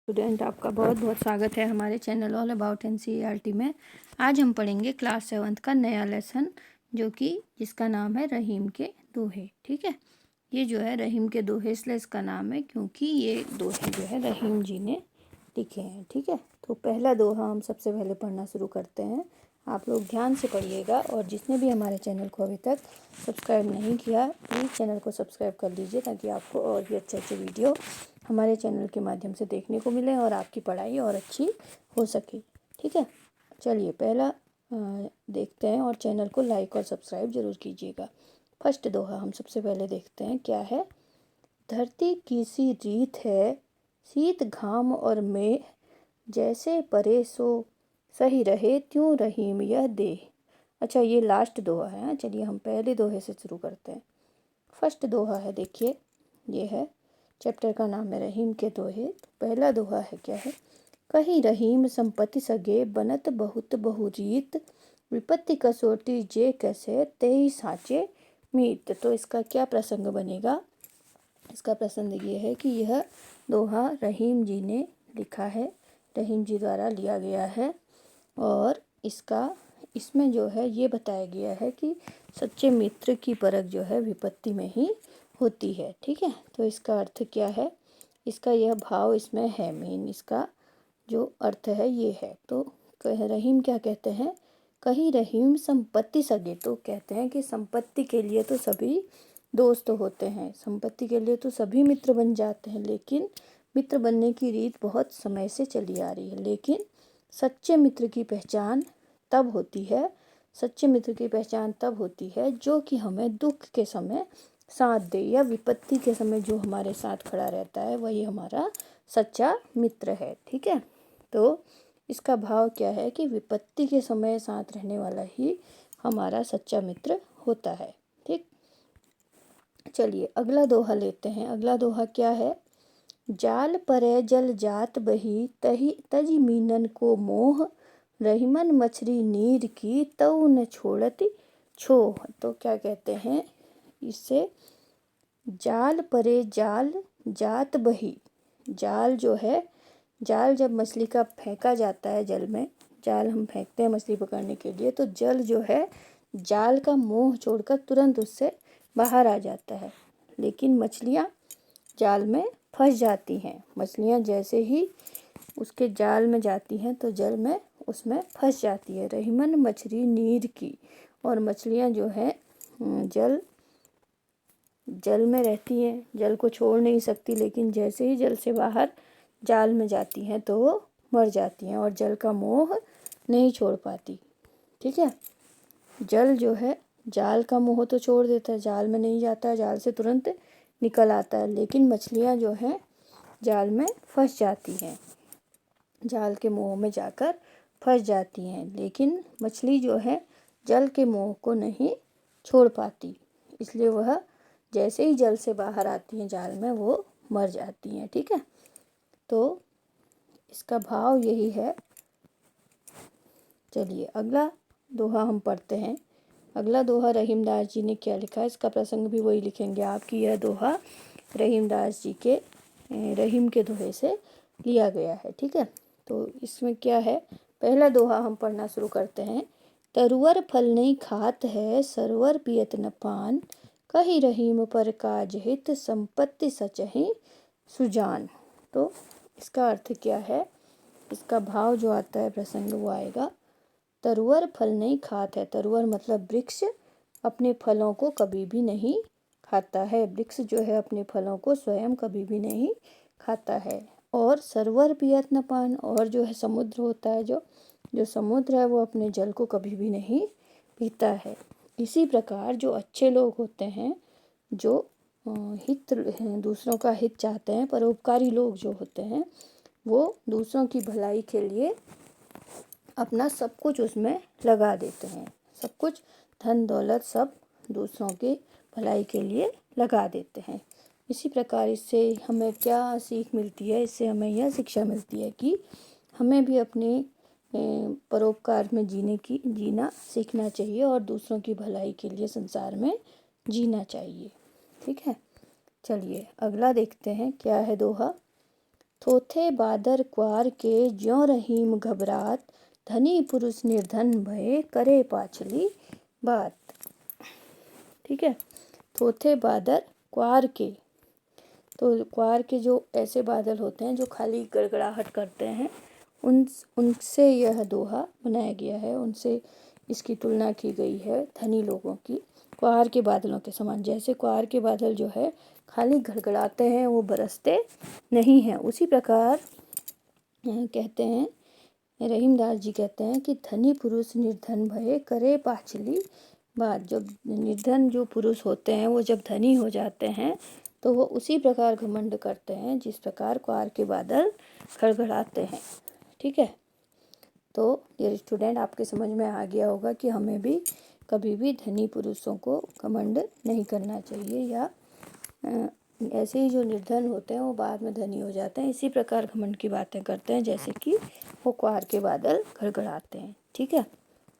Student, आपका बहुत बहुत स्वागत है हमारे चैनल ऑल अबाउट एनसीईआरटी में। आज हम पढ़ेंगे क्लास 7 का नया लेसन जिसका नाम है रहीम के दोहे। ठीक है, ये जो है रहीम के दोहे इसलिए इसका नाम है क्योंकि ये दोहे जो है रहीम जी ने लिखे हैं। ठीक है, तो पहला दोहा हम सबसे पहले पढ़ना शुरू करते हैं। आप लोग ध्यान से पढ़िएगा और जिसने भी हमारे चैनल को अभी तक सब्सक्राइब नहीं किया प्लीज़ चैनल को सब्सक्राइब कर लीजिए ताकि आपको और भी अच्छे अच्छे वीडियो हमारे चैनल के माध्यम से देखने को मिले और आपकी पढ़ाई और अच्छी हो सके। ठीक है, चलिए पहला देखते हैं और चैनल को लाइक और सब्सक्राइब ज़रूर कीजिएगा। फर्स्ट दोहा हम सबसे पहले देखते हैं क्या है। धरती की सी रीत है, शीत घाम और मेह, जैसे परे सो सही रहे त्यों रहीम यह देह। अच्छा, ये लास्ट दोहा है। चलिए हम पहले दोहे से शुरू करते हैं। फर्स्ट दोहा है, देखिए ये है, चैप्टर का नाम है रहीम के दोहे। तो पहला दोहा है क्या है। कहीं रहीम संपत्ति सगे, बनत बहुत बहुरीत, विपत्ति कसोटी जे कैसे तेई साँचे मीत। तो इसका क्या प्रसंग बनेगा। इसका प्रसंग ये है कि यह दोहा रहीम जी ने लिखा है, रहीम जी द्वारा लिया गया है और इसमें जो है ये बताया गया है कि सच्चे मित्र की परख जो है विपत्ति में ही होती है। ठीक है, तो इसका अर्थ क्या है, इसका यह भाव इसमें है, मेन इसका जो अर्थ है ये है। तो रहीम क्या कहते हैं, कहीं रहीम संपत्ति सगे, तो कहते हैं कि संपत्ति के लिए तो सभी दोस्त होते हैं, संपत्ति के लिए तो सभी मित्र बन जाते हैं, लेकिन मित्र बनने की रीत बहुत समय से चली आ रही है। लेकिन सच्चे मित्र की पहचान तब होती है, सच्चे मित्र की पहचान तब होती है जो कि हमें दुख के समय साथ दे या विपत्ति के समय जो हमारे साथ खड़ा रहता है वही हमारा सच्चा मित्र है। ठीक है, तो इसका भाव क्या है कि विपत्ति के समय साथ रहने वाला ही हमारा सच्चा मित्र होता है। ठीक, चलिए अगला दोहा लेते हैं। अगला दोहा क्या है। जाल परे जल जात बही, तही तज मीनन को मोह, रहीमन मछली नीर की तऊ न छोड़ती छोह। तो क्या कहते हैं इससे, जाल परे जाल जात बही, जाल जो है, जाल जब मछली का फेंका जाता है जल में, जाल हम फेंकते हैं मछली पकड़ने के लिए, तो जल जो है जाल का मोह छोड़कर तुरंत उससे बाहर आ जाता है, लेकिन मछलियाँ जाल में फंस जाती हैं। मछलियाँ जैसे ही उसके जाल में जाती हैं तो जल में उसमें फंस जाती है। रहीमन मछली नीर की, और मछलियाँ जो है जल में रहती हैं, जल को छोड़ नहीं सकती, लेकिन जैसे ही जल से बाहर जाल में जाती हैं तो वो मर जाती हैं और जल का मोह नहीं छोड़ पाती। ठीक है, जल जो है जाल का मोह तो छोड़ देता है, जाल में नहीं जाता है, जाल से तुरंत निकल आता है, लेकिन मछलियाँ जो हैं जाल में फंस जाती हैं, जाल के मोह में जाकर फंस जाती हैं, लेकिन मछली जो है जल के मोह को नहीं छोड़ पाती, इसलिए वह जैसे ही जल से बाहर आती हैं जाल में वो मर जाती हैं। ठीक है, तो इसका भाव यही है। चलिए अगला दोहा हम पढ़ते हैं। अगला दोहा रहीमदास जी ने क्या लिखा है, इसका प्रसंग भी वही लिखेंगे आपकी। यह दोहा रहीमदास जी के रहीम के दोहे से लिया गया है। ठीक है, तो इसमें क्या है, पहला दोहा हम पढ़ना शुरू करते हैं। तरुवर फल नहीं खात है, सरवर पियत न पान, कही रहीम पर काज हित, संपत्ति सचहि सुजान। तो इसका अर्थ क्या है, इसका भाव जो आता है प्रसंग वो आएगा। तरुवर फल नहीं खात है, तरुवर मतलब वृक्ष अपने फलों को कभी भी नहीं खाता है, वृक्ष जो है अपने फलों को स्वयं कभी भी नहीं खाता है। और सरवर पियत न पान, और जो है समुद्र होता है, जो समुद्र है वो अपने जल को कभी भी नहीं पीता है। इसी प्रकार जो अच्छे लोग होते हैं, जो दूसरों का हित चाहते हैं, परोपकारी लोग जो होते हैं, वो दूसरों की भलाई के लिए अपना सब कुछ उसमें लगा देते हैं, सब कुछ धन दौलत सब दूसरों की भलाई के लिए लगा देते हैं। इसी प्रकार इससे हमें क्या सीख मिलती है, इससे हमें यह शिक्षा मिलती है कि हमें भी अपने परोपकार में जीना सीखना चाहिए और दूसरों की भलाई के लिए संसार में जीना चाहिए। ठीक है, चलिए अगला देखते हैं क्या है दोहा। थोथे बादर क्वार के ज्यों रहीम घबरात, धनी पुरुष निर्धन भये करे पाछली बात। ठीक है, थोथे बादर क्वार के, तो क्वार के जो ऐसे बादल होते हैं जो खाली गड़गड़ाहट करते हैं, उनसे यह दोहा बनाया गया है, उनसे इसकी तुलना की गई है धनी लोगों की, क्वार के बादलों के समान। जैसे क्वार के बादल जो है खाली गड़गड़ाते हैं, वो बरसते नहीं हैं, उसी प्रकार कहते हैं, रहीमदास जी कहते हैं कि धनी पुरुष निर्धन भये करे पाछली बात। जब निर्धन जो पुरुष होते हैं वो जब धनी हो जाते हैं तो वो उसी प्रकार घमंड करते हैं जिस प्रकार क्वार के बादल गड़गड़ाते हैं। ठीक है, तो डियर स्टूडेंट, आपके समझ में आ गया होगा कि हमें भी कभी भी धनी पुरुषों को घमंड नहीं करना चाहिए, या ऐसे ही जो निर्धन होते हैं वो बाद में धनी हो जाते हैं, इसी प्रकार घमंड की बातें करते हैं जैसे कि वो क्वार के बादल गड़गड़ाते हैं। ठीक है,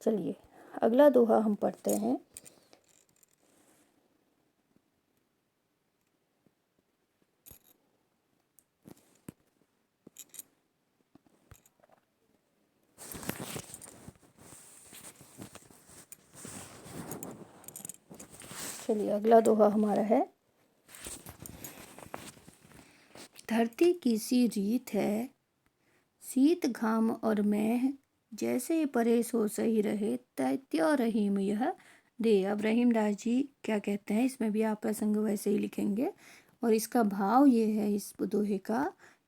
चलिए अगला दोहा हम पढ़ते हैं। चलिए अगला दोहा हमारा है, धरती की सी रीत है, शीत घाम और मेह, जैसे परे सो सही रहे, त्यों रहीम यह दे। अब रहीमदास जी क्या कहते हैं, इसमें भी आप प्रसंग वैसे ही लिखेंगे, और इसका भाव ये है इस दोहे का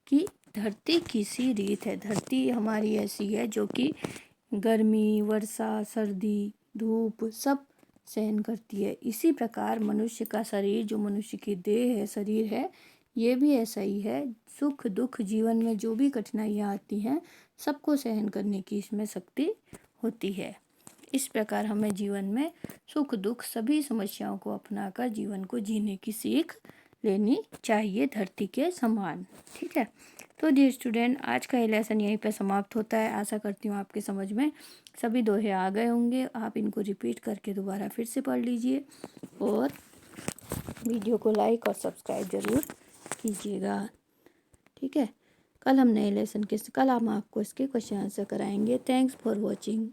कि धरती की सी रीत है, धरती हमारी ऐसी है जो कि गर्मी, वर्षा, सर्दी, धूप सब सहन करती है। इसी प्रकार मनुष्य का शरीर, जो मनुष्य की देह है, शरीर है, ये भी ऐसा ही है। सुख दुख जीवन में जो भी कठिनाइयाँ आती हैं सबको सहन करने की इसमें शक्ति होती है। इस प्रकार हमें जीवन में सुख दुख सभी समस्याओं को अपनाकर जीवन को जीने की सीख लेनी चाहिए, धरती के समान। ठीक है, तो डियर स्टूडेंट, आज का ये लेसन यहीं पे समाप्त होता है। आशा करती हूँ आपके समझ में सभी दोहे आ गए होंगे। आप इनको रिपीट करके दोबारा फिर से पढ़ लीजिए और वीडियो को लाइक और सब्सक्राइब ज़रूर कीजिएगा। ठीक है, कल हम नए लेसन के कल हम आपको इसके क्वेश्चन आंसर कराएंगे। Thanks for watching.